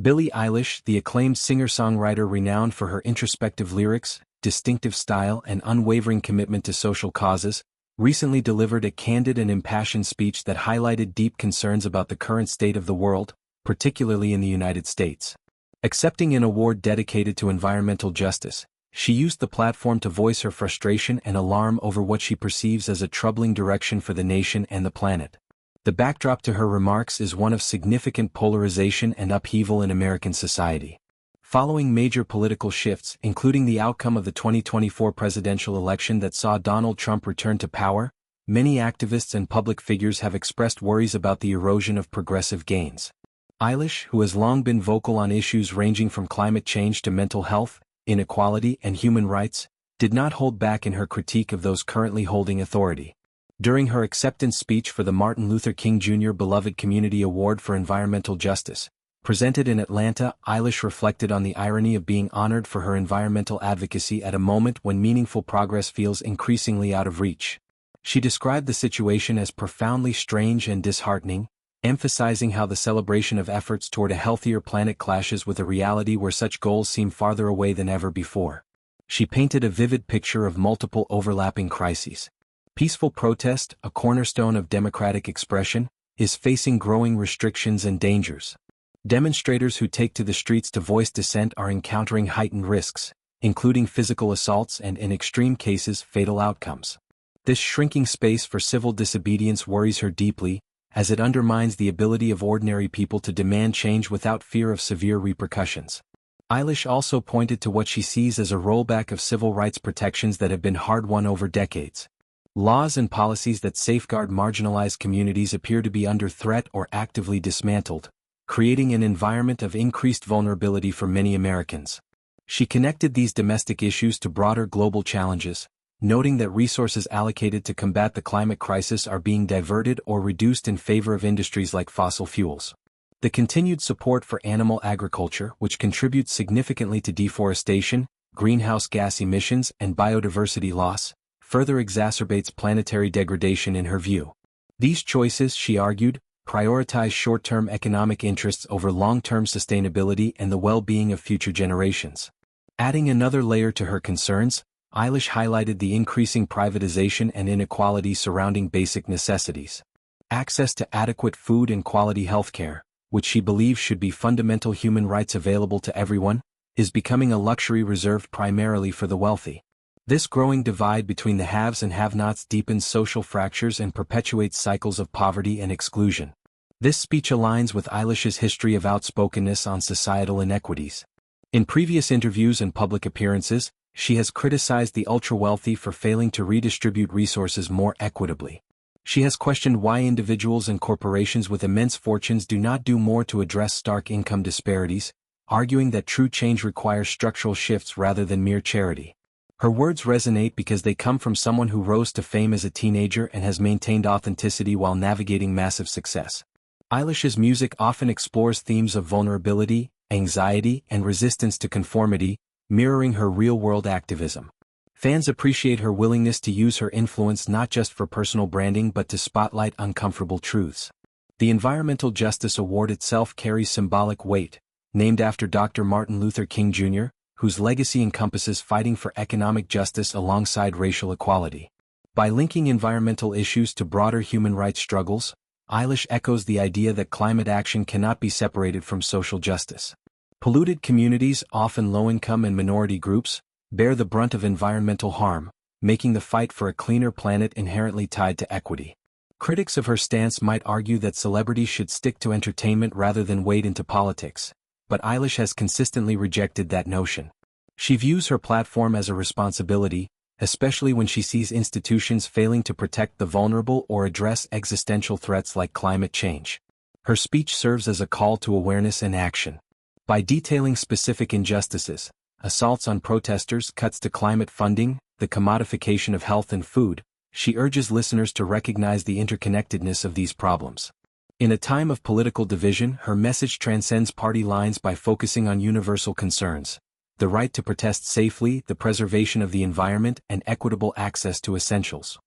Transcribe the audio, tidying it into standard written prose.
Billie Eilish, the acclaimed singer-songwriter renowned for her introspective lyrics, distinctive style and unwavering commitment to social causes, recently delivered a candid and impassioned speech that highlighted deep concerns about the current state of the world, particularly in the United States. Accepting an award dedicated to environmental justice, she used the platform to voice her frustration and alarm over what she perceives as a troubling direction for the nation and the planet. The backdrop to her remarks is one of significant polarization and upheaval in American society. Following major political shifts, including the outcome of the 2024 presidential election that saw Donald Trump return to power, many activists and public figures have expressed worries about the erosion of progressive gains. Eilish, who has long been vocal on issues ranging from climate change to mental health, inequality and human rights, did not hold back in her critique of those currently holding authority. During her acceptance speech for the Martin Luther King Jr. Beloved Community Award for Environmental Justice, presented in Atlanta, Eilish reflected on the irony of being honored for her environmental advocacy at a moment when meaningful progress feels increasingly out of reach. She described the situation as profoundly strange and disheartening, emphasizing how the celebration of efforts toward a healthier planet clashes with a reality where such goals seem farther away than ever before. She painted a vivid picture of multiple overlapping crises. Peaceful protest, a cornerstone of democratic expression, is facing growing restrictions and dangers. Demonstrators who take to the streets to voice dissent are encountering heightened risks, including physical assaults and, in extreme cases, fatal outcomes. This shrinking space for civil disobedience worries her deeply, as it undermines the ability of ordinary people to demand change without fear of severe repercussions. Eilish also pointed to what she sees as a rollback of civil rights protections that have been hard-won over decades. Laws and policies that safeguard marginalized communities appear to be under threat or actively dismantled, creating an environment of increased vulnerability for many Americans. She connected these domestic issues to broader global challenges, noting that resources allocated to combat the climate crisis are being diverted or reduced in favor of industries like fossil fuels. The continued support for animal agriculture, which contributes significantly to deforestation, greenhouse gas emissions, and biodiversity loss, further exacerbates planetary degradation in her view. These choices, she argued, prioritize short-term economic interests over long-term sustainability and the well-being of future generations. Adding another layer to her concerns, Eilish highlighted the increasing privatization and inequality surrounding basic necessities. Access to adequate food and quality healthcare, which she believes should be fundamental human rights available to everyone, is becoming a luxury reserved primarily for the wealthy. This growing divide between the haves and have-nots deepens social fractures and perpetuates cycles of poverty and exclusion. This speech aligns with Eilish's history of outspokenness on societal inequities. In previous interviews and public appearances, she has criticized the ultra-wealthy for failing to redistribute resources more equitably. She has questioned why individuals and corporations with immense fortunes do not do more to address stark income disparities, arguing that true change requires structural shifts rather than mere charity. Her words resonate because they come from someone who rose to fame as a teenager and has maintained authenticity while navigating massive success. Eilish's music often explores themes of vulnerability, anxiety, and resistance to conformity, mirroring her real-world activism. Fans appreciate her willingness to use her influence not just for personal branding but to spotlight uncomfortable truths. The Environmental Justice Award itself carries symbolic weight, named after Dr. Martin Luther King Jr., whose legacy encompasses fighting for economic justice alongside racial equality. By linking environmental issues to broader human rights struggles, Eilish echoes the idea that climate action cannot be separated from social justice. Polluted communities, often low-income and minority groups, bear the brunt of environmental harm, making the fight for a cleaner planet inherently tied to equity. Critics of her stance might argue that celebrities should stick to entertainment rather than wade into politics, but Eilish has consistently rejected that notion. She views her platform as a responsibility, especially when she sees institutions failing to protect the vulnerable or address existential threats like climate change. Her speech serves as a call to awareness and action. By detailing specific injustices, assaults on protesters, cuts to climate funding, the commodification of health and food, she urges listeners to recognize the interconnectedness of these problems. In a time of political division, her message transcends party lines by focusing on universal concerns: the right to protest safely, the preservation of the environment, and equitable access to essentials.